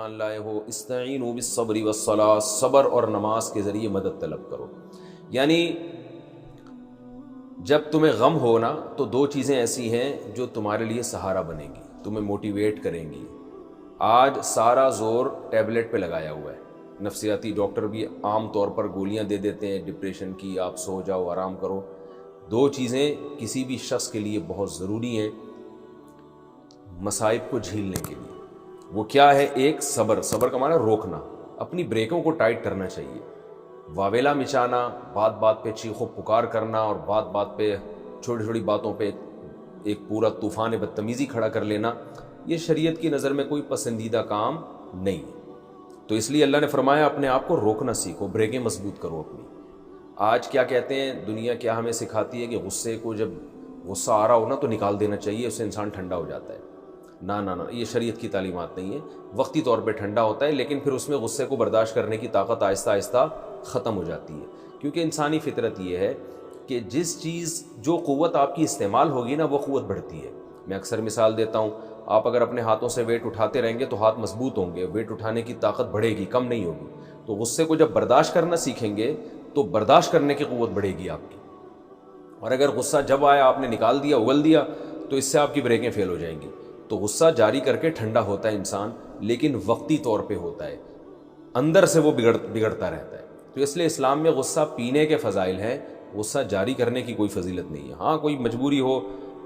ایمان لائے ہو استعینوا بالصبر والصلاۃ، صبر اور نماز کے ذریعے مدد طلب کرو. یعنی جب تمہیں غم ہو نا تو دو چیزیں ایسی ہیں جو تمہارے لیے سہارا بنے گی، تمہیں موٹیویٹ کریں گی. آج سارا زور ٹیبلٹ پہ لگایا ہوا ہے، نفسیاتی ڈاکٹر بھی عام طور پر گولیاں دے دیتے ہیں ڈپریشن کی، آپ سو جاؤ آرام کرو. دو چیزیں کسی بھی شخص کے لیے بہت ضروری ہیں مصائب کو جھیلنے کے لیے. وہ کیا ہے؟ ایک صبر. صبر کا معنی روکنا، اپنی بریکوں کو ٹائٹ کرنا چاہیے. واویلا مچانا، بات بات پہ چیخو پکار کرنا اور بات بات پہ چھوٹی چھوٹی باتوں پہ ایک پورا طوفان بدتمیزی کھڑا کر لینا، یہ شریعت کی نظر میں کوئی پسندیدہ کام نہیں ہے. تو اس لیے اللہ نے فرمایا اپنے آپ کو روکنا سیکھو، بریکیں مضبوط کرو اپنی. آج کیا کہتے ہیں دنیا، کیا ہمیں سکھاتی ہے کہ غصے کو جب غصہ آ رہا ہو نا تو نکال دینا چاہیے، اس سے انسان ٹھنڈا ہو جاتا ہے. نہ نہ نہ، یہ شریعت کی تعلیمات نہیں ہے. وقتی طور پہ ٹھنڈا ہوتا ہے لیکن پھر اس میں غصے کو برداشت کرنے کی طاقت آہستہ آہستہ ختم ہو جاتی ہے. کیونکہ انسانی فطرت یہ ہے کہ جس چیز جو قوت آپ کی استعمال ہوگی نا وہ قوت بڑھتی ہے. میں اکثر مثال دیتا ہوں، آپ اگر اپنے ہاتھوں سے ویٹ اٹھاتے رہیں گے تو ہاتھ مضبوط ہوں گے، ویٹ اٹھانے کی طاقت بڑھے گی، کم نہیں ہوگی. تو غصے کو جب برداشت کرنا سیکھیں گے تو برداشت کرنے کی قوت بڑھے گی آپ کی. اور اگر غصہ جب آیا آپ نے نکال دیا، اگل دیا، تو اس سے آپ کی بریکیں فیل ہو جائیں گی. تو غصہ جاری کر کے ٹھنڈا ہوتا ہے انسان، لیکن وقتی طور پہ ہوتا ہے، اندر سے وہ بگڑتا رہتا ہے. تو اس لیے اسلام میں غصہ پینے کے فضائل ہیں، غصہ جاری کرنے کی کوئی فضیلت نہیں ہے. ہاں کوئی مجبوری ہو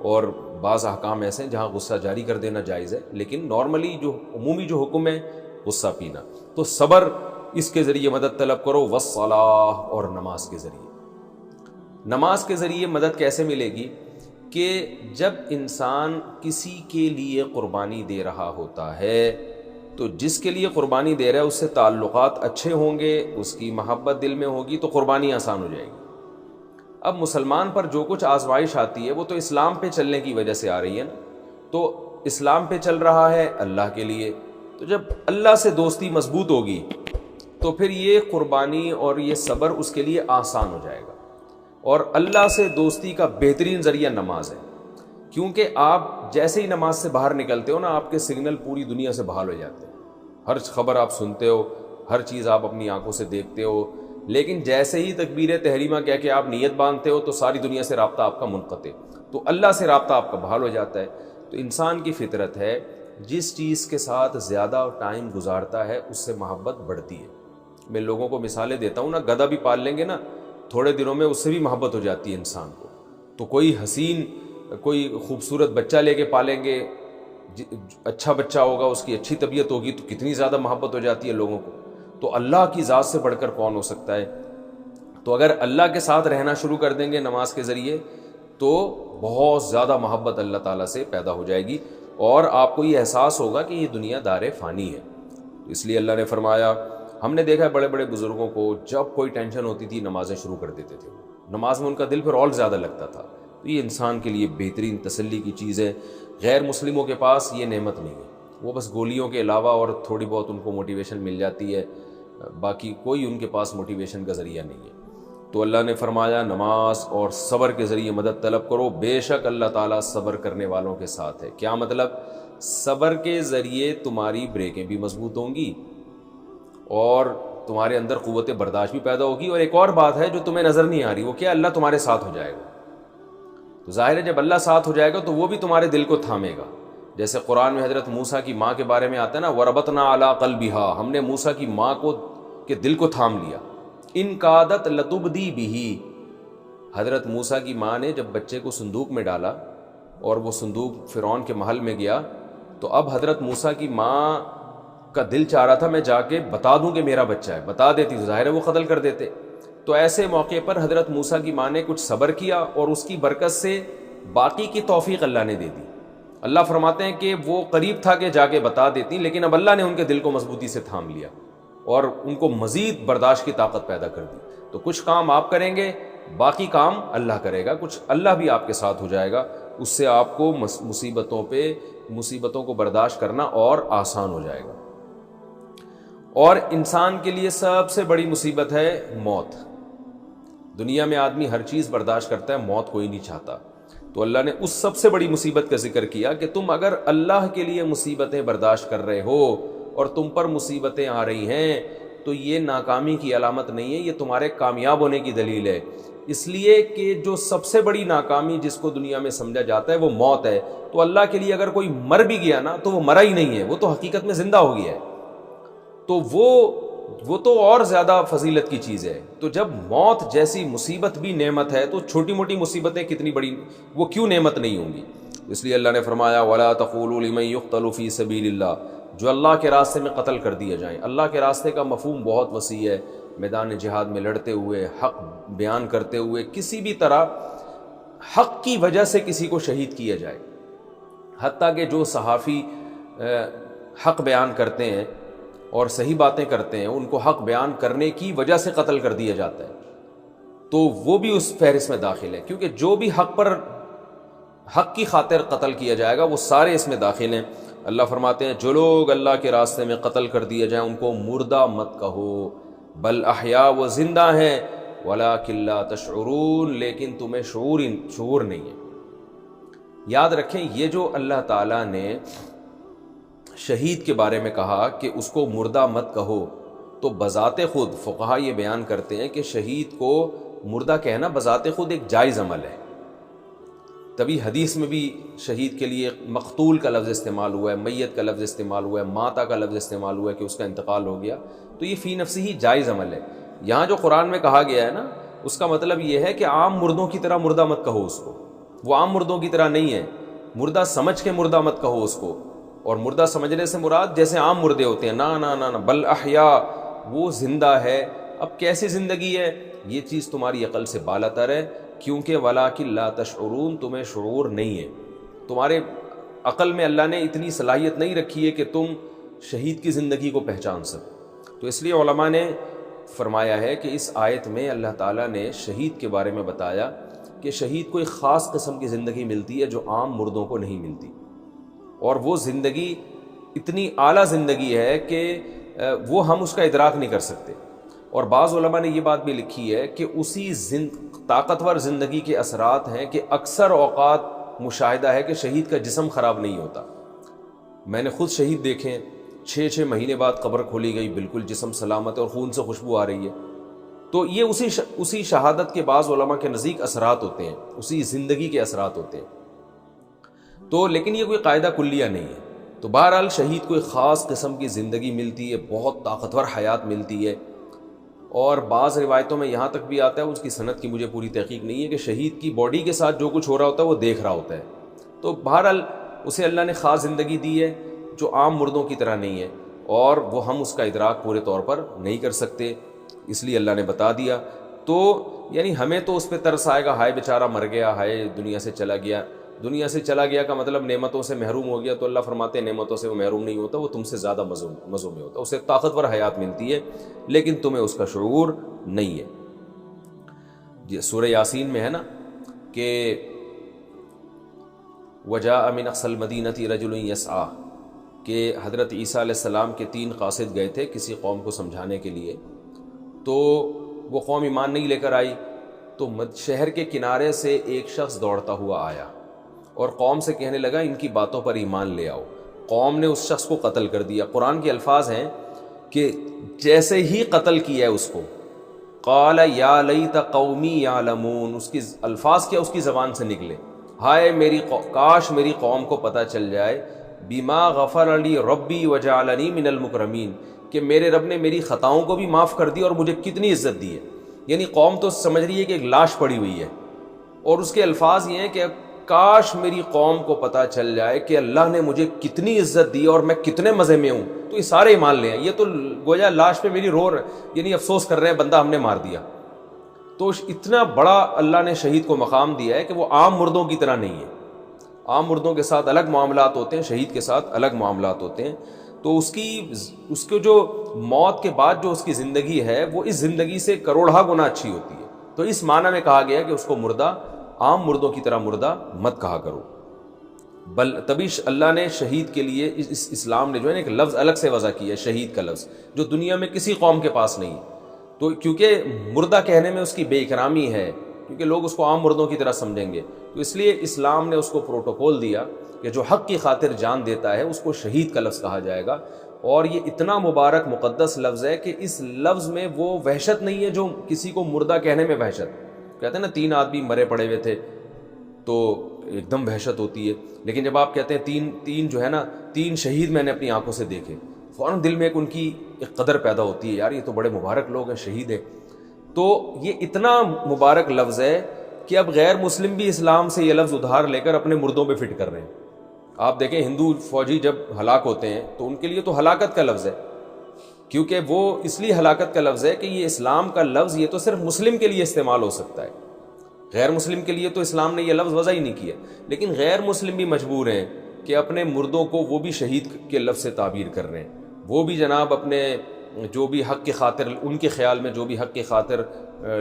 اور بعض احکام ایسے ہیں جہاں غصہ جاری کر دینا جائز ہے، لیکن نارملی جو عمومی جو حکم ہے غصہ پینا. تو صبر، اس کے ذریعے مدد طلب کرو، والصلاۃ، اور نماز کے ذریعے. نماز کے ذریعے مدد کیسے ملے گی؟ کہ جب انسان کسی کے لیے قربانی دے رہا ہوتا ہے تو جس کے لیے قربانی دے رہا ہے اس سے تعلقات اچھے ہوں گے، اس کی محبت دل میں ہوگی تو قربانی آسان ہو جائے گی. اب مسلمان پر جو کچھ آزمائش آتی ہے وہ تو اسلام پہ چلنے کی وجہ سے آ رہی ہے نا. تو اسلام پہ چل رہا ہے اللہ کے لیے، تو جب اللہ سے دوستی مضبوط ہوگی تو پھر یہ قربانی اور یہ صبر اس کے لیے آسان ہو جائے گا. اور اللہ سے دوستی کا بہترین ذریعہ نماز ہے، کیونکہ آپ جیسے ہی نماز سے باہر نکلتے ہو نا آپ کے سگنل پوری دنیا سے بحال ہو جاتے ہیں. ہر خبر آپ سنتے ہو، ہر چیز آپ اپنی آنکھوں سے دیکھتے ہو، لیکن جیسے ہی تکبیر تحریمہ کہہ کے آپ نیت باندھتے ہو تو ساری دنیا سے رابطہ آپ کا منقطع، تو اللہ سے رابطہ آپ کا بحال ہو جاتا ہے. تو انسان کی فطرت ہے جس چیز کے ساتھ زیادہ ٹائم گزارتا ہے اس سے محبت بڑھتی ہے. میں لوگوں کو مثالیں دیتا ہوں نا، گدھا بھی پال لیں گے نا تھوڑے دنوں میں اس سے بھی محبت ہو جاتی ہے انسان کو. تو کوئی حسین کوئی خوبصورت بچہ لے کے پالیں گے، اچھا بچہ ہوگا، اس کی اچھی طبیعت ہوگی تو کتنی زیادہ محبت ہو جاتی ہے لوگوں کو. تو اللہ کی ذات سے بڑھ کر کون ہو سکتا ہے؟ تو اگر اللہ کے ساتھ رہنا شروع کر دیں گے نماز کے ذریعے تو بہت زیادہ محبت اللہ تعالیٰ سے پیدا ہو جائے گی، اور آپ کو یہ احساس ہوگا کہ یہ دنیا دار فانی ہے. اس لیے اللہ نے فرمایا، ہم نے دیکھا ہے بڑے بڑے بزرگوں کو جب کوئی ٹینشن ہوتی تھی نمازیں شروع کر دیتے تھے، نماز میں ان کا دل پھر اور زیادہ لگتا تھا. تو یہ انسان کے لیے بہترین تسلی کی چیز ہے. غیر مسلموں کے پاس یہ نعمت نہیں ہے، وہ بس گولیوں کے علاوہ اور تھوڑی بہت ان کو موٹیویشن مل جاتی ہے، باقی کوئی ان کے پاس موٹیویشن کا ذریعہ نہیں ہے. تو اللہ نے فرمایا نماز اور صبر کے ذریعے مدد طلب کرو، بے شک اللہ تعالیٰ صبر کرنے والوں کے ساتھ ہے. کیا مطلب؟ صبر کے ذریعے تمہاری بریکیں بھی مضبوط ہوں گی اور تمہارے اندر قوت برداشت بھی پیدا ہوگی. اور ایک اور بات ہے جو تمہیں نظر نہیں آ رہی، وہ کیا؟ اللہ تمہارے ساتھ ہو جائے گا. تو ظاہر ہے جب اللہ ساتھ ہو جائے گا تو وہ بھی تمہارے دل کو تھامے گا. جیسے قرآن میں حضرت موسیٰ کی ماں کے بارے میں آتا ہے نا، وَرَبَطْنَا عَلَىٰ قَلْبِهَا، ہم نے موسیٰ کی ماں کو کے دل کو تھام لیا. ان کادت لتبدی بہ، حضرت موسیٰ کی ماں نے جب بچے کو صندوق میں ڈالا اور وہ صندوق فرعون کے محل میں گیا تو اب حضرت موسیٰ کی ماں کا دل چاہ رہا تھا میں جا کے بتا دوں کہ میرا بچہ ہے، بتا دیتی تو ظاہر ہے وہ قتل کر دیتے. تو ایسے موقع پر حضرت موسیٰ کی ماں نے کچھ صبر کیا اور اس کی برکت سے باقی کی توفیق اللہ نے دے دی. اللہ فرماتے ہیں کہ وہ قریب تھا کہ جا کے بتا دیتی، لیکن اب اللہ نے ان کے دل کو مضبوطی سے تھام لیا اور ان کو مزید برداشت کی طاقت پیدا کر دی. تو کچھ کام آپ کریں گے، باقی کام اللہ کرے گا، کچھ اللہ بھی آپ کے ساتھ ہو جائے گا، اس سے آپ کو مصیبتوں کو برداشت کرنا اور آسان ہو جائے گا. اور انسان کے لیے سب سے بڑی مصیبت ہے موت. دنیا میں آدمی ہر چیز برداشت کرتا ہے، موت کوئی نہیں چاہتا. تو اللہ نے اس سب سے بڑی مصیبت کا ذکر کیا کہ تم اگر اللہ کے لیے مصیبتیں برداشت کر رہے ہو اور تم پر مصیبتیں آ رہی ہیں تو یہ ناکامی کی علامت نہیں ہے، یہ تمہارے کامیاب ہونے کی دلیل ہے۔ اس لیے کہ جو سب سے بڑی ناکامی جس کو دنیا میں سمجھا جاتا ہے وہ موت ہے، تو اللہ کے لیے اگر کوئی مر بھی گیا نا تو وہ مرا ہی نہیں ہے، وہ تو حقیقت میں زندہ ہو گیا ہے، تو وہ تو اور زیادہ فضیلت کی چیز ہے۔ تو جب موت جیسی مصیبت بھی نعمت ہے تو چھوٹی موٹی مصیبتیں کتنی بڑی وہ کیوں نعمت نہیں ہوں گی؟ اس لیے اللہ نے فرمایا وَلَا تَقُولُوا لِمَن يُقْتَلُ فِي سَبِيلِ اللَّهِ، جو اللہ کے راستے میں قتل کر دیے جائیں۔ اللہ کے راستے کا مفہوم بہت وسیع ہے، میدان جہاد میں لڑتے ہوئے، حق بیان کرتے ہوئے، کسی بھی طرح حق کی وجہ سے کسی کو شہید کیا جائے۔ حتیٰ کہ جو صحافی حق بیان کرتے ہیں اور صحیح باتیں کرتے ہیں، ان کو حق بیان کرنے کی وجہ سے قتل کر دیا جاتا ہے، تو وہ بھی اس فہرست میں داخل ہے، کیونکہ جو بھی حق کی خاطر قتل کیا جائے گا وہ سارے اس میں داخل ہیں۔ اللہ فرماتے ہیں جو لوگ اللہ کے راستے میں قتل کر دیے جائیں ان کو مردہ مت کہو، بل احیاء، وہ زندہ ہیں، ولیکن لا تشعرون، لیکن تمہیں شعور نہیں ہے۔ یاد رکھیں یہ جو اللہ تعالیٰ نے شہید کے بارے میں کہا کہ اس کو مردہ مت کہو، تو بذات خود فقہا یہ بیان کرتے ہیں کہ شہید کو مردہ کہنا بذات خود ایک جائز عمل ہے۔ تبھی حدیث میں بھی شہید کے لیے مقتول کا لفظ استعمال ہوا ہے، میت کا لفظ استعمال ہوا ہے، ماتا کا لفظ استعمال ہوا ہے کہ اس کا انتقال ہو گیا، تو یہ فی نفسی ہی جائز عمل ہے۔ یہاں جو قرآن میں کہا گیا ہے نا، اس کا مطلب یہ ہے کہ عام مردوں کی طرح مردہ مت کہو اس کو، وہ عام مردوں کی طرح نہیں ہے، مردہ سمجھ کے مردہ مت کہو اس کو۔ اور مردہ سمجھنے سے مراد جیسے عام مردے ہوتے ہیں، نا نا نا نا، بل احیاء، وہ زندہ ہے۔ اب کیسی زندگی ہے؟ یہ چیز تمہاری عقل سے بالاتر ہے، کیونکہ ولیکن لا تشعرون، تمہیں شعور نہیں ہے، تمہارے عقل میں اللہ نے اتنی صلاحیت نہیں رکھی ہے کہ تم شہید کی زندگی کو پہچان سکو۔ تو اس لیے علماء نے فرمایا ہے کہ اس آیت میں اللہ تعالیٰ نے شہید کے بارے میں بتایا کہ شہید کو ایک خاص قسم کی زندگی ملتی ہے جو عام مردوں کو نہیں ملتی، اور وہ زندگی اتنی اعلیٰ زندگی ہے کہ وہ ہم اس کا ادراک نہیں کر سکتے۔ اور بعض علماء نے یہ بات بھی لکھی ہے کہ اسی طاقتور زندگی کے اثرات ہیں کہ اکثر اوقات مشاہدہ ہے کہ شہید کا جسم خراب نہیں ہوتا۔ میں نے خود شہید دیکھے، 6 مہینے بعد قبر کھولی گئی، بالکل جسم سلامت ہے اور خون سے خوشبو آ رہی ہے۔ تو یہ اسی شہادت کے بعض علماء کے نزدیک اثرات ہوتے ہیں، اسی زندگی کے اثرات ہوتے ہیں۔ تو لیکن یہ کوئی قاعدہ کلیہ نہیں ہے۔ تو بہرحال شہید کو ایک خاص قسم کی زندگی ملتی ہے، بہت طاقتور حیات ملتی ہے، اور بعض روایتوں میں یہاں تک بھی آتا ہے، اس کی سند کی مجھے پوری تحقیق نہیں ہے، کہ شہید کی باڈی کے ساتھ جو کچھ ہو رہا ہوتا ہے وہ دیکھ رہا ہوتا ہے۔ تو بہرحال اسے اللہ نے خاص زندگی دی ہے جو عام مردوں کی طرح نہیں ہے، اور وہ ہم اس کا ادراک پورے طور پر نہیں کر سکتے، اس لیے اللہ نے بتا دیا۔ تو یعنی ہمیں تو اس پہ ترس آئے گا، ہائے بیچارہ مر گیا، ہائے دنیا سے چلا گیا۔ دنیا سے چلا گیا کا مطلب نعمتوں سے محروم ہو گیا، تو اللہ فرماتے ہیں نعمتوں سے وہ محروم نہیں ہوتا، وہ تم سے زیادہ مزوں میں ہوتا، اسے طاقتور حیات ملتی ہے، لیکن تمہیں اس کا شعور نہیں ہے۔ یہ سورہ یاسین میں ہے نا کہ وَجَاءَ مِنْ أَقْصَى الْمَدِينَةِ رَجُلٌ يَسْعَىٰ، کہ حضرت عیسیٰ علیہ السلام کے 3 قاصد گئے تھے کسی قوم کو سمجھانے کے لیے، تو وہ قوم ایمان نہیں لے کر آئی، تو شہر کے کنارے سے ایک شخص دوڑتا ہوا آیا اور قوم سے کہنے لگا ان کی باتوں پر ایمان لے آؤ۔ قوم نے اس شخص کو قتل کر دیا۔ قرآن کے الفاظ ہیں کہ جیسے ہی قتل کیا ہے اس کو، قال یا لیت قومی یعلمون، اس کی الفاظ کیا اس کی زبان سے نکلے، ہائے کاش میری قوم کو پتہ چل جائے، بما غفر لی ربی وجعلنی من المکرمین، کہ میرے رب نے میری خطاؤں کو بھی معاف کر دی اور مجھے کتنی عزت دی ہے۔ یعنی قوم تو سمجھ رہی ہے کہ ایک لاش پڑی ہوئی ہے، اور اس کے الفاظ یہ ہیں کہ کاش میری قوم کو پتہ چل جائے کہ اللہ نے مجھے کتنی عزت دی اور میں کتنے مزے میں ہوں، تو یہ سارے ایمان لے آئیں۔ یہ تو گویا لاش پہ میری یعنی افسوس کر رہے ہیں بندہ ہم نے مار دیا۔ تو اتنا بڑا اللہ نے شہید کو مقام دیا ہے کہ وہ عام مردوں کی طرح نہیں ہے، عام مردوں کے ساتھ الگ معاملات ہوتے ہیں، شہید کے ساتھ الگ معاملات ہوتے ہیں۔ تو اس کو جو موت کے بعد جو اس کی زندگی ہے وہ اس زندگی سے کروڑہ گنا اچھی ہوتی ہے۔ تو اس معنی میں کہا گیا کہ اس کو مردہ، عام مردوں کی طرح مردہ مت کہا کرو۔ تبھی اللہ نے شہید کے لیے اس اسلام نے جو ہے نا ایک لفظ الگ سے وضع کیا ہے، شہید کا لفظ، جو دنیا میں کسی قوم کے پاس نہیں ہے۔ تو کیونکہ مردہ کہنے میں اس کی بے اکرامی ہے، کیونکہ لوگ اس کو عام مردوں کی طرح سمجھیں گے، تو اس لیے اسلام نے اس کو پروٹوکول دیا کہ جو حق کی خاطر جان دیتا ہے اس کو شہید کا لفظ کہا جائے گا۔ اور یہ اتنا مبارک مقدس لفظ ہے کہ اس لفظ میں وہ وحشت نہیں ہے جو کسی کو مردہ کہنے میں وحشت، کہتے ہیں نا 3 آدمی مرے پڑے ہوئے تھے تو ایک دم وحشت ہوتی ہے، لیکن جب آپ کہتے ہیں تین جو ہے نا 3 شہید میں نے اپنی آنکھوں سے دیکھے، فوراً دل میں ان کی ایک قدر پیدا ہوتی ہے، یار یہ تو بڑے مبارک لوگ ہیں، شہید ہیں۔ تو یہ اتنا مبارک لفظ ہے کہ اب غیر مسلم بھی اسلام سے یہ لفظ ادھار لے کر اپنے مردوں پہ فٹ کر رہے ہیں۔ آپ دیکھیں ہندو فوجی جب ہلاک ہوتے ہیں تو ان کے لیے تو ہلاکت کا لفظ ہے، کیونکہ وہ اس لیے ہلاکت کا لفظ ہے کہ یہ اسلام کا لفظ یہ تو صرف مسلم کے لیے استعمال ہو سکتا ہے، غیر مسلم کے لیے تو اسلام نے یہ لفظ وضع ہی نہیں کیا، لیکن غیر مسلم بھی مجبور ہیں کہ اپنے مردوں کو وہ بھی شہید کے لفظ سے تعبیر کر رہے ہیں، وہ بھی جناب اپنے جو بھی حق کی خاطر، ان کے خیال میں جو بھی حق کی خاطر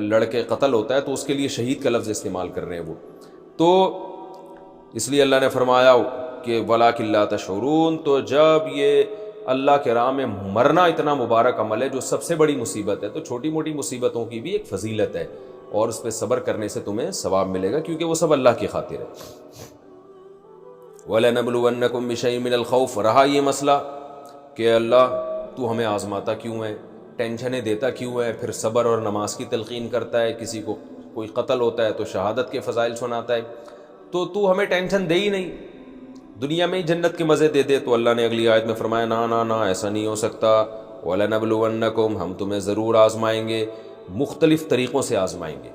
لڑکے قتل ہوتا ہے تو اس کے لیے شہید کا لفظ استعمال کر رہے ہیں وہ۔ تو اس لیے اللہ نے فرمایا کہ وَلَٰكِن لَا تَشْعُرُونَ، تو جب یہ اللہ کے راہ میں مرنا اتنا مبارک عمل ہے جو سب سے بڑی مصیبت ہے، تو چھوٹی موٹی مصیبتوں کی بھی ایک فضیلت ہے اور اس پہ صبر کرنے سے تمہیں ثواب ملے گا، کیونکہ وہ سب اللہ کی خاطر ہے۔ وَلَنَبْلُوَنَّكُمْ بِشَيْءٍ مِّنَ الْخَوْفِ، رہا یہ مسئلہ کہ اللہ تو ہمیں آزماتا کیوں ہے، ٹینشنیں دیتا کیوں ہے، پھر صبر اور نماز کی تلقین کرتا ہے، کسی کو کوئی قتل ہوتا ہے تو شہادت کے فضائل سناتا ہے، تو ہمیں ٹینشن دے ہی نہیں، دنیا میں ہی جنت کے مزے دے دے۔ تو اللہ نے اگلی آیت میں فرمایا نا ایسا نہیں ہو سکتا، وَلَنَبْلُوَنَّكُمْ، ہم تمہیں ضرور آزمائیں گے، مختلف طریقوں سے آزمائیں گے،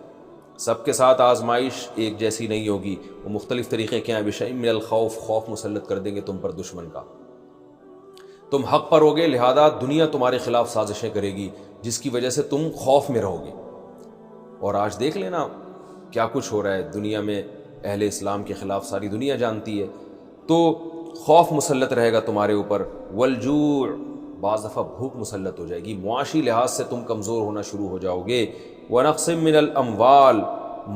سب کے ساتھ آزمائش ایک جیسی نہیں ہوگی، وہ مختلف طریقے کیا ہیں، بِشَيْءٍ مِّنَ الْخَوْفِ، خوف مسلط کر دیں گے تم پر دشمن کا، تم حق پر ہوگے لہذا دنیا تمہارے خلاف سازشیں کرے گی جس کی وجہ سے تم خوف میں رہو گے۔ اور آج دیکھ لینا کیا کچھ ہو رہا ہے دنیا میں، اہل اسلام کے خلاف ساری دنیا جانتی ہے، تو خوف مسلط رہے گا تمہارے اوپر، والجوع، بعض دفعہ بھوک مسلط ہو جائے گی، معاشی لحاظ سے تم کمزور ہونا شروع ہو جاؤ گے، ونقص من الاموال،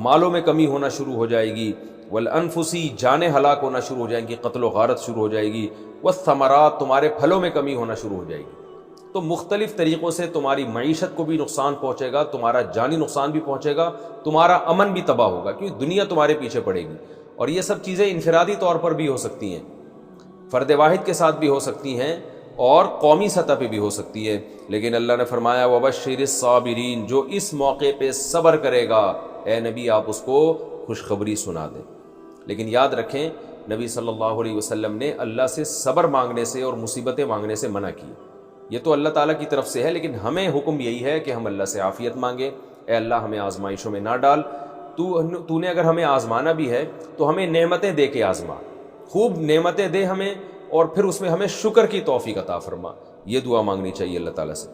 مالوں میں کمی ہونا شروع ہو جائے گی، والانفسی، جانیں ہلاک ہونا شروع ہو جائیں گی، قتل و غارت شروع ہو جائے گی، والثمرات، تمہارے پھلوں میں کمی ہونا شروع ہو جائے گی۔ تو مختلف طریقوں سے تمہاری معیشت کو بھی نقصان پہنچے گا، تمہارا جانی نقصان بھی پہنچے گا، تمہارا امن بھی تباہ ہوگا، کیونکہ دنیا تمہارے پیچھے پڑے گی۔ اور یہ سب چیزیں انفرادی طور پر بھی ہو سکتی ہیں، فرد واحد کے ساتھ بھی ہو سکتی ہیں اور قومی سطح پہ بھی ہو سکتی ہے، لیکن اللہ نے فرمایا وَبَشِّرِ الصَّابِرِينَ، جو اس موقع پہ صبر کرے گا اے نبی آپ اس کو خوشخبری سنا دیں۔ لیکن یاد رکھیں نبی صلی اللہ علیہ وسلم نے اللہ سے صبر مانگنے سے اور مصیبتیں مانگنے سے منع کی، یہ تو اللہ تعالیٰ کی طرف سے ہے، لیکن ہمیں حکم یہی ہے کہ ہم اللہ سے عافیت مانگیں، اے اللہ ہمیں آزمائشوں میں نہ ڈال، تو نے اگر ہمیں آزمانا بھی ہے تو ہمیں نعمتیں دے کے آزما، خوب نعمتیں دے ہمیں، اور پھر اس میں ہمیں شکر کی توفیق عطا فرما، یہ دعا مانگنی چاہیے اللہ تعالیٰ سے۔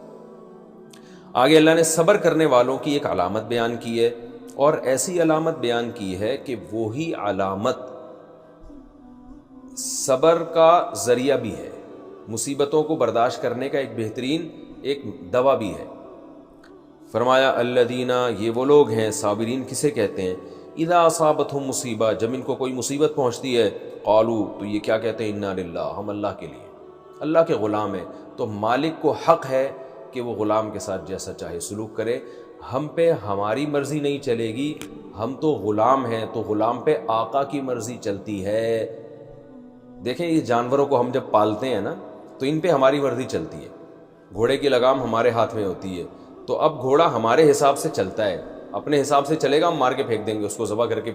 آگے اللہ نے صبر کرنے والوں کی ایک علامت بیان کی ہے، اور ایسی علامت بیان کی ہے کہ وہی علامت صبر کا ذریعہ بھی ہے، مصیبتوں کو برداشت کرنے کا ایک بہترین ایک دوا بھی ہے۔ فرمایا الذین، یہ وہ لوگ ہیں، صابرین کسے کہتے ہیں، اذا اصابتہم مصیبہ، جب ان کو کوئی مصیبت پہنچتی ہے، قالوا، تو یہ کیا کہتے ہیں، انا للہ، ہم اللہ کے لیے، اللہ کے غلام ہیں، تو مالک کو حق ہے کہ وہ غلام کے ساتھ جیسا چاہے سلوک کرے، ہم پہ ہماری مرضی نہیں چلے گی، ہم تو غلام ہیں، تو غلام پہ آقا کی مرضی چلتی ہے۔ دیکھیں یہ جانوروں کو ہم جب پالتے ہیں نا تو ان پہ ہماری مرضی چلتی ہے، گھوڑے کی لگام ہمارے ہاتھ میں ہوتی ہے، تو اب گھوڑا ہمارے حساب سے چلتا ہے، اپنے حساب سے چلے گا، ہم مار کے پھینک دیں گے اس کو، ذبح کر کے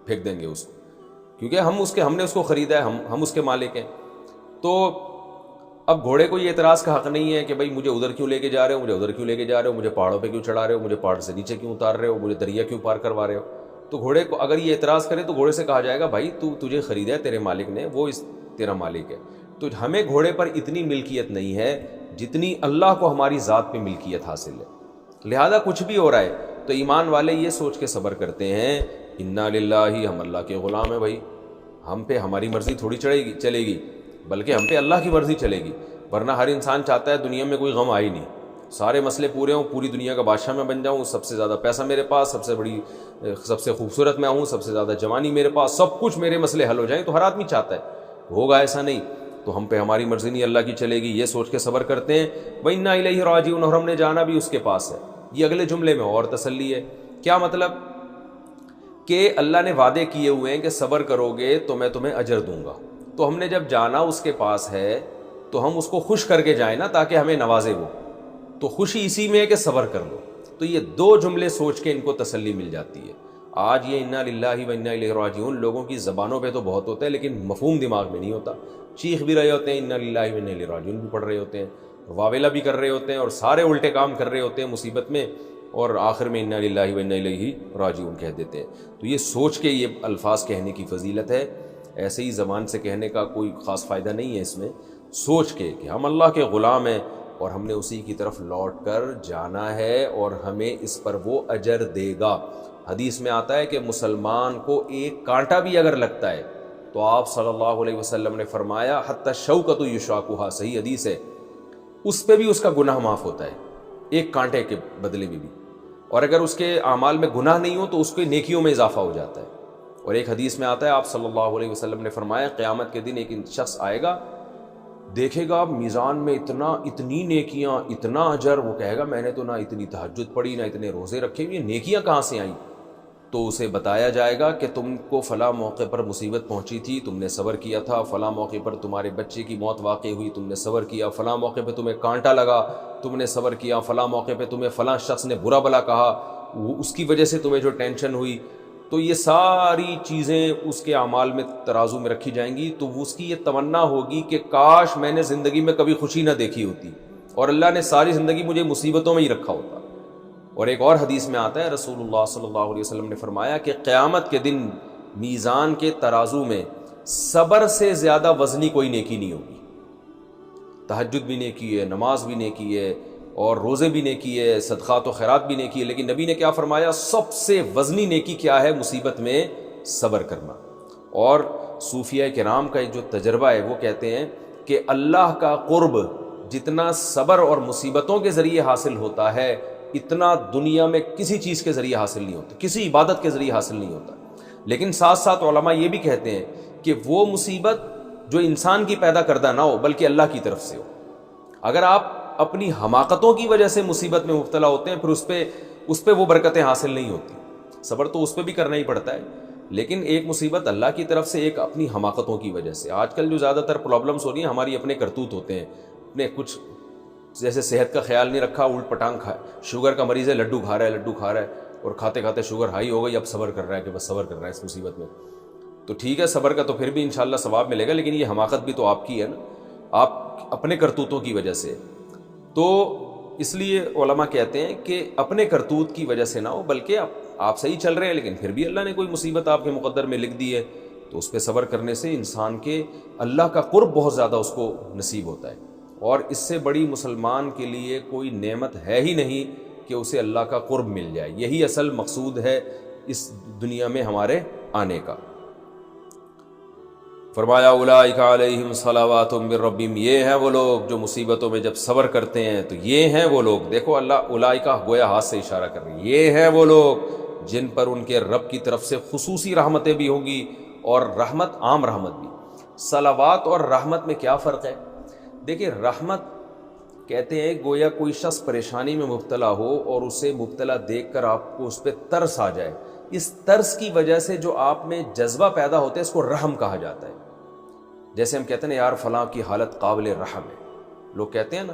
پھینک دیں گے اس کو، کیونکہ ہم نے اس کو خریدا ہے، ہم اس کے مالک ہیں۔ تو اب گھوڑے کو یہ اعتراض کا حق نہیں ہے کہ بھائی مجھے ادھر کیوں لے کے جا رہے ہو، مجھے ادھر کیوں لے کے جا رہے ہو، مجھے پہاڑوں پہ کیوں چڑھا رہے ہو، مجھے پہاڑ سے نیچے کیوں اتار رہے ہو، مجھے دریا کیوں پار کروا رہے ہو۔ تو گھوڑے کو اگر یہ اعتراض کرے تو گھوڑے سے کہا جائے گا بھائی تجھے خریدا ہے تیرے مالک نے، وہ تیرا مالک ہے۔ تو ہمیں گھوڑے پر اتنی ملکیت نہیں ہے جتنی اللہ کو ہماری ذات پہ ملکیت حاصل ہے، لہذا کچھ بھی ہو رہا ہے تو ایمان والے یہ سوچ کے صبر کرتے ہیں انا للہ، ہم اللہ کے غلام ہیں، بھائی ہم پہ ہماری مرضی تھوڑی چلے گی، بلکہ ہم پہ اللہ کی مرضی چلے گی، ورنہ ہر انسان چاہتا ہے دنیا میں کوئی غم آئے نہیں، سارے مسئلے پورے ہوں، پوری دنیا کا بادشاہ میں بن جاؤں، سب سے زیادہ پیسہ میرے پاس، سب سے خوبصورت میں ہوں، سب سے زیادہ جوانی میرے پاس، سب کچھ میرے مسئلے حل ہو جائیں، تو ہر آدمی چاہتا ہے، ہوگا ایسا نہیں، تو ہم پہ ہماری مرضی نہیں اللہ کی چلے گی، یہ سوچ کے صبر کرتے ہیں۔ وَإِنَّا إِلَيْهِ رَاجِعُونَ، اور ہم نے جانا بھی اس کے پاس ہے۔ یہ اگلے جملے میں اور تسلی ہے، کیا مطلب کہ اللہ نے وعدے کیے ہوئے ہیں کہ صبر کرو گے تو میں تمہیں اجر دوں گا، تو ہم نے جب جانا اس کے پاس ہے تو ہم اس کو خوش کر کے جائیں نا تاکہ ہمیں نوازے وہ. تو خوشی اسی میں ہے کہ صبر کر لو. تو یہ 2 جملے سوچ کے ان کو تسلی مل جاتی ہے. آج یہ انا للہ و انا الیہ راجعون لوگوں کی زبانوں پہ تو بہت ہوتا ہے لیکن مفہوم دماغ میں نہیں ہوتا. چیخ بھی رہے ہوتے ہیں انا للہ و انا الیہ راجعون بھی پڑھ رہے ہوتے ہیں, واویلا بھی کر رہے ہوتے ہیں, اور سارے الٹے کام کر رہے ہوتے ہیں مصیبت میں, اور آخر میں انا للہ و انا الیہ راجعون کہہ دیتے ہیں. تو یہ سوچ کے یہ الفاظ کہنے کی فضیلت ہے. ایسے ہی زبان سے کہنے کا کوئی خاص فائدہ نہیں ہے اس میں. سوچ کے کہ ہم اللہ کے غلام ہیں اور ہم نے اسی کی طرف لوٹ کر جانا ہے اور ہمیں اس پر وہ اجر دے گا. حدیث میں آتا ہے کہ مسلمان کو ایک کانٹا بھی اگر لگتا ہے تو آپ صلی اللہ علیہ وسلم نے فرمایا حتی شوکۃ یشاکھا, صحیح حدیث ہے, اس پہ بھی اس کا گناہ معاف ہوتا ہے ایک کانٹے کے بدلے میں بھی. اور اگر اس کے اعمال میں گناہ نہیں ہو تو اس کے نیکیوں میں اضافہ ہو جاتا ہے. اور ایک حدیث میں آتا ہے آپ صلی اللہ علیہ وسلم نے فرمایا قیامت کے دن ایک شخص آئے گا, دیکھے گا میزان میں اتنی نیکیاں, اتنا اجر, وہ کہے گا میں نے تو نہ اتنی تہجد پڑھی نہ اتنے روزے رکھے, یہ نیکیاں کہاں سے آئیں؟ تو اسے بتایا جائے گا کہ تم کو فلاں موقع پر مصیبت پہنچی تھی, تم نے صبر کیا تھا, فلاں موقع پر تمہارے بچے کی موت واقع ہوئی, تم نے صبر کیا, فلاں موقع پہ تمہیں کانٹا لگا, تم نے صبر کیا, فلاں موقع پہ تمہیں فلاں شخص نے برا بلا کہا, اس کی وجہ سے تمہیں جو ٹینشن ہوئی. تو یہ ساری چیزیں اس کے اعمال میں ترازو میں رکھی جائیں گی. تو اس کی یہ تمنا ہوگی کہ کاش میں نے زندگی میں کبھی خوشی نہ دیکھی ہوتی اور اللہ نے ساری زندگی مجھے مصیبتوں میں ہی رکھا ہوتا. اور ایک اور حدیث میں آتا ہے رسول اللہ صلی اللہ علیہ وسلم نے فرمایا کہ قیامت کے دن میزان کے ترازو میں صبر سے زیادہ وزنی کوئی نیکی نہیں ہوگی. تہجد بھی نیکی ہے, نماز بھی نیکی ہے, اور روزے بھی نیکی ہے, صدقات و خیرات بھی نیکی ہے, لیکن نبی نے کیا فرمایا؟ سب سے وزنی نیکی کیا ہے؟ مصیبت میں صبر کرنا. اور صوفیہ کرام کا جو تجربہ ہے وہ کہتے ہیں کہ اللہ کا قرب جتنا صبر اور مصیبتوں کے ذریعے حاصل ہوتا ہے اتنا دنیا میں کسی چیز کے ذریعے حاصل نہیں ہوتا, کسی عبادت کے ذریعے حاصل نہیں ہوتا. لیکن ساتھ ساتھ علماء یہ بھی کہتے ہیں کہ وہ مصیبت جو انسان کی پیدا کردہ نہ ہو بلکہ اللہ کی طرف سے ہو. اگر آپ اپنی حماقتوں کی وجہ سے مصیبت میں مبتلا ہوتے ہیں پھر اس پہ وہ برکتیں حاصل نہیں ہوتی. صبر تو اس پہ بھی کرنا ہی پڑتا ہے, لیکن ایک مصیبت اللہ کی طرف سے, ایک اپنی حماقتوں کی وجہ سے. آج کل جو زیادہ تر پرابلمس ہو رہی ہیں ہماری اپنے کرتوت ہوتے ہیں, اپنے کچھ جیسے صحت کا خیال نہیں رکھا, الٹ پٹانگ کھائے, شوگر کا مریض ہے, لڈو کھا رہا ہے اور کھاتے کھاتے شوگر ہائی ہو گئی, اب صبر کر رہا ہے کہ بس صبر کر رہا ہے اس مصیبت میں. تو ٹھیک ہے صبر کا تو پھر بھی انشاءاللہ ثواب ملے گا, لیکن یہ حماقت بھی تو آپ کی ہے نا, آپ اپنے کرتوتوں کی وجہ سے. تو اس لیے علماء کہتے ہیں کہ اپنے کرتوت کی وجہ سے نہ ہو بلکہ آپ صحیح چل رہے ہیں لیکن پھر بھی اللہ نے کوئی مصیبت آپ کے مقدر میں لکھ دی ہے تو اس پہ صبر کرنے سے انسان کے اللہ کا قرب بہت زیادہ اس کو نصیب ہوتا ہے. اور اس سے بڑی مسلمان کے لیے کوئی نعمت ہے ہی نہیں کہ اسے اللہ کا قرب مل جائے. یہی اصل مقصود ہے اس دنیا میں ہمارے آنے کا. فرمایا اولئک علیہم صلوات من ربہم, یہ ہیں وہ لوگ جو مصیبتوں میں جب صبر کرتے ہیں. تو یہ ہیں وہ لوگ, دیکھو اللہ اولئک گویا ہاتھ سے اشارہ کر رہی ہے, یہ ہیں وہ لوگ جن پر ان کے رب کی طرف سے خصوصی رحمتیں بھی ہوں گی اور رحمت عام رحمت بھی. صلوات اور رحمت میں کیا فرق ہے؟ دیکھیں رحمت کہتے ہیں گویا کوئی شخص پریشانی میں مبتلا ہو اور اسے مبتلا دیکھ کر آپ کو اس پہ ترس آ جائے, اس ترس کی وجہ سے جو آپ میں جذبہ پیدا ہوتا ہے اس کو رحم کہا جاتا ہے. جیسے ہم کہتے ہیں نا یار فلاں کی حالت قابل رحم ہے, لوگ کہتے ہیں نا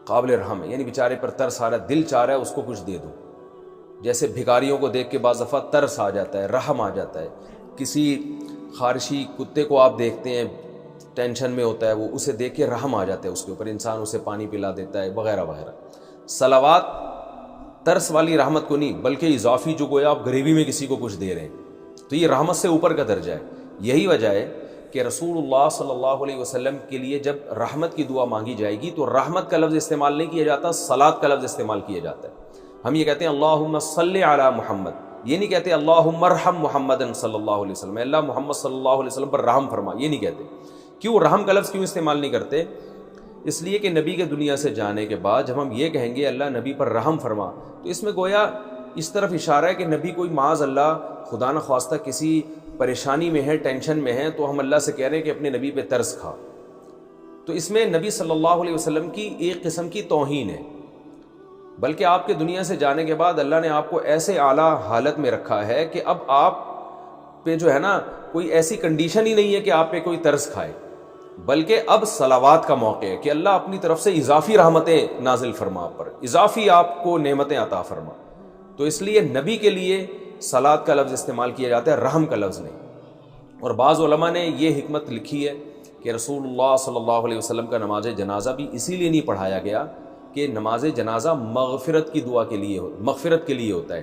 قابل رحم ہے, یعنی بیچارے پر ترس آ رہا ہے, دل چاہ رہا ہے اس کو کچھ دے دو. جیسے بھکاریوں کو دیکھ کے بعض دفعہ ترس آ جاتا ہے, رحم آ جاتا ہے. کسی خارشی کتے کو آپ دیکھتے ہیں ٹینشن میں ہوتا ہے, وہ اسے دیکھ کے رحم آ جاتا ہے اس کے اوپر, انسان اسے پانی پلا دیتا ہے وغیرہ وغیرہ. صلوات ترس والی رحمت کو نہیں بلکہ اضافی جو گویا آپ غریبی میں کسی کو کچھ دے رہے ہیں تو یہ رحمت سے اوپر کا درجہ ہے. یہی وجہ ہے کہ رسول اللہ صلی اللہ علیہ وسلم کے لیے جب رحمت کی دعا مانگی جائے گی تو رحمت کا لفظ استعمال نہیں کیا جاتا, صلات کا لفظ استعمال کیا جاتا ہے. ہم یہ کہتے ہیں اللہم صلی علی محمد, یہ نہیں کہتے اللہم ارحم محمد صلی اللہ علیہ وسلم, اللہ محمد صلی اللہ علیہ وسلم پر رحم فرما, یہ نہیں کہتے. کیوں رحم کا لفظ کیوں استعمال نہیں کرتے؟ اس لیے کہ نبی کے دنیا سے جانے کے بعد جب ہم یہ کہیں گے اللہ نبی پر رحم فرما تو اس میں گویا اس طرف اشارہ ہے کہ نبی کوئی معاذ اللہ خدا نہ خواستہ کسی پریشانی میں ہے, ٹینشن میں ہے, تو ہم اللہ سے کہہ رہے ہیں کہ اپنے نبی پہ ترس کھا. تو اس میں نبی صلی اللہ علیہ وسلم کی ایک قسم کی توہین ہے, بلکہ آپ کے دنیا سے جانے کے بعد اللہ نے آپ کو ایسے اعلیٰ حالت میں رکھا ہے کہ اب آپ پہ جو ہے نا کوئی ایسی کنڈیشن ہی نہیں ہے کہ آپ پہ کوئی ترس کھائے. بلکہ اب صلوات کا موقع ہے کہ اللہ اپنی طرف سے اضافی رحمتیں نازل فرما پر، اضافی آپ کو نعمتیں عطا فرما. تو اس لیے نبی کے لیے صلات کا لفظ استعمال کیا جاتا ہے، رحم کا لفظ نہیں. اور بعض علماء نے یہ حکمت لکھی ہے کہ رسول اللہ صلی اللہ علیہ وسلم کا نماز جنازہ بھی اسی لیے نہیں پڑھایا گیا کہ نماز جنازہ مغفرت کی دعا کے لیے مغفرت کے لیے ہوتا ہے،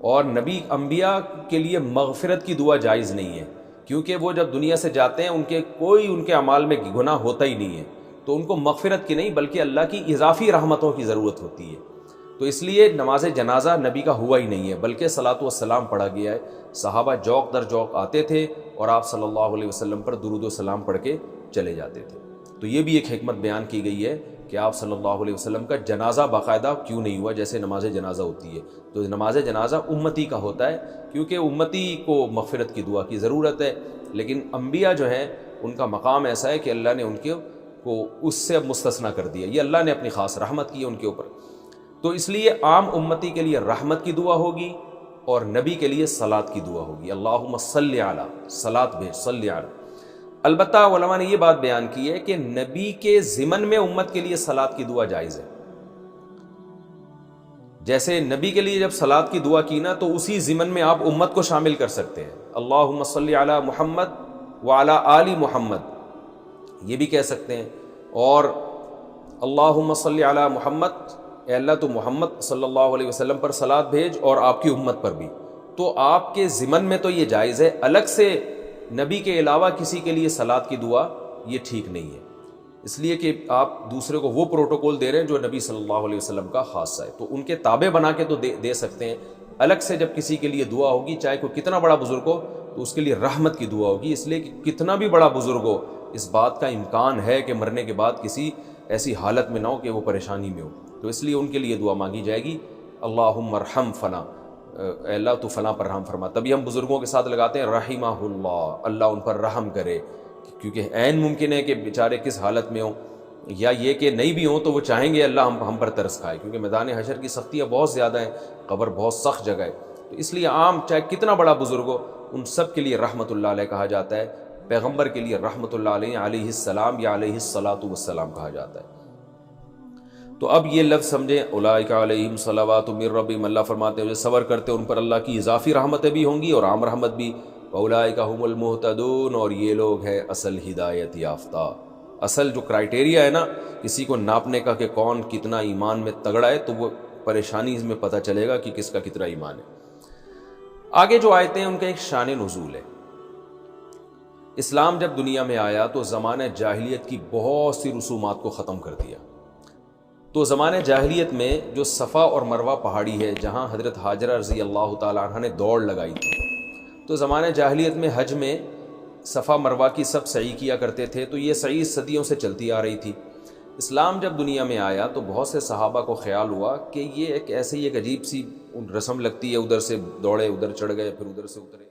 اور نبی انبیاء کے لیے مغفرت کی دعا جائز نہیں ہے، کیونکہ وہ جب دنیا سے جاتے ہیں ان کے اعمال میں گناہ ہوتا ہی نہیں ہے، تو ان کو مغفرت کی نہیں بلکہ اللہ کی اضافی رحمتوں کی ضرورت ہوتی ہے. تو اس لیے نماز جنازہ نبی کا ہوا ہی نہیں ہے، بلکہ صلاۃ والسلام پڑھا گیا ہے. صحابہ جوق در جوق آتے تھے اور آپ صلی اللہ علیہ وسلم پر درود و سلام پڑھ کے چلے جاتے تھے. تو یہ بھی ایک حکمت بیان کی گئی ہے کہ آپ صلی اللہ علیہ وسلم کا جنازہ باقاعدہ کیوں نہیں ہوا جیسے نماز جنازہ ہوتی ہے. تو نماز جنازہ امتی کا ہوتا ہے کیونکہ امتی کو مغفرت کی دعا کی ضرورت ہے، لیکن انبیاء جو ہیں ان کا مقام ایسا ہے کہ اللہ نے ان کو اس سے اب مستثنیٰ کر دیا، یہ اللہ نے اپنی خاص رحمت کی ان کے اوپر. تو اس لیے عام امتی کے لیے رحمت کی دعا ہوگی اور نبی کے لیے صلات کی دعا ہوگی. اللہم صلی علی، صلات بھیج، صلی علی. البتہ علماء نے یہ بات بیان کی ہے کہ نبی کے ضمن میں امت کے لیے صلات کی دعا جائز ہے. جیسے نبی کے لیے جب صلات کی دعا کی نا تو اسی ضمن میں آپ امت کو شامل کر سکتے ہیں. اللہم صلی علی محمد وعلی آل محمد، یہ بھی کہہ سکتے ہیں. اور اللہم صلی علی محمد، اے اللہ تو محمد صلی اللہ علیہ وسلم پر صلات بھیج اور آپ کی امت پر بھی. تو آپ کے ضمن میں تو یہ جائز ہے، الگ سے نبی کے علاوہ کسی کے لیے صلات کی دعا یہ ٹھیک نہیں ہے، اس لیے کہ آپ دوسرے کو وہ پروٹوکول دے رہے ہیں جو نبی صلی اللہ علیہ وسلم کا خاصہ ہے. تو ان کے تابع بنا کے تو دے سکتے ہیں. الگ سے جب کسی کے لیے دعا ہوگی چاہے کوئی کتنا بڑا بزرگ ہو تو اس کے لیے رحمت کی دعا ہوگی، اس لیے کہ کتنا بھی بڑا بزرگ ہو اس بات کا امکان ہے کہ مرنے کے بعد کسی ایسی حالت میں نہ ہو کہ وہ پریشانی میں ہو، تو اس لیے ان کے لیے دعا مانگی جائے گی. اللہم ارحم فلاں، اے اللہ تو فلاں پر رحم فرما. تبھی ہم بزرگوں کے ساتھ لگاتے ہیں رحمہ اللہ، اللہ ان پر رحم کرے، کیونکہ عین ممکن ہے کہ بیچارے کس حالت میں ہوں، یا یہ کہ نہیں بھی ہوں تو وہ چاہیں گے اللہ ہم پر ترس کھائے، کیونکہ میدان حشر کی سختیاں بہت زیادہ ہیں، قبر بہت سخت جگہ ہے. تو اس لیے عام چاہے کتنا بڑا بزرگ ہو ان سب کے لیے رحمت اللہ علیہ کہا جاتا ہے. پیغمبر کے لیے رحمت اللہ علیہ السلام یا علیہ الصلاۃ والسلام کہا جاتا ہے. تو اب یہ لفظ سمجھیں، اولئک علیہم صلوات من ربہم، اللہ فرماتے ہیں جو صبر کرتے ان پر اللہ کی اضافی رحمتیں بھی ہوں گی اور عام رحمت بھی. اولئک هم المہتدون، اور یہ لوگ ہیں اصل ہدایت یافتہ. اصل جو کرائٹیریا ہے نا کسی کو ناپنے کا کہ کون کتنا ایمان میں تگڑا ہے، تو وہ پریشانی میں پتہ چلے گا کہ کس کا کتنا ایمان ہے. آگے جو آیتیں ہیں ان کا ایک شان نزول ہے. اسلام جب دنیا میں آیا تو زمانہ جاہلیت کی بہت سی رسومات کو ختم کر دیا. تو زمانہ جاہلیت میں جو صفا اور مروہ پہاڑی ہے جہاں حضرت ہاجرہ رضی اللہ تعالیٰ عنہ نے دوڑ لگائی تھی، تو زمانہ جاہلیت میں حج میں صفا مروہ کی سب سعی کیا کرتے تھے. تو یہ سعی صدیوں سے چلتی آ رہی تھی. اسلام جب دنیا میں آیا تو بہت سے صحابہ کو خیال ہوا کہ یہ ایک ایسے ہی ایک عجیب سی رسم لگتی ہے، ادھر سے دوڑے ادھر چڑھ گئے پھر ادھر سے اترے.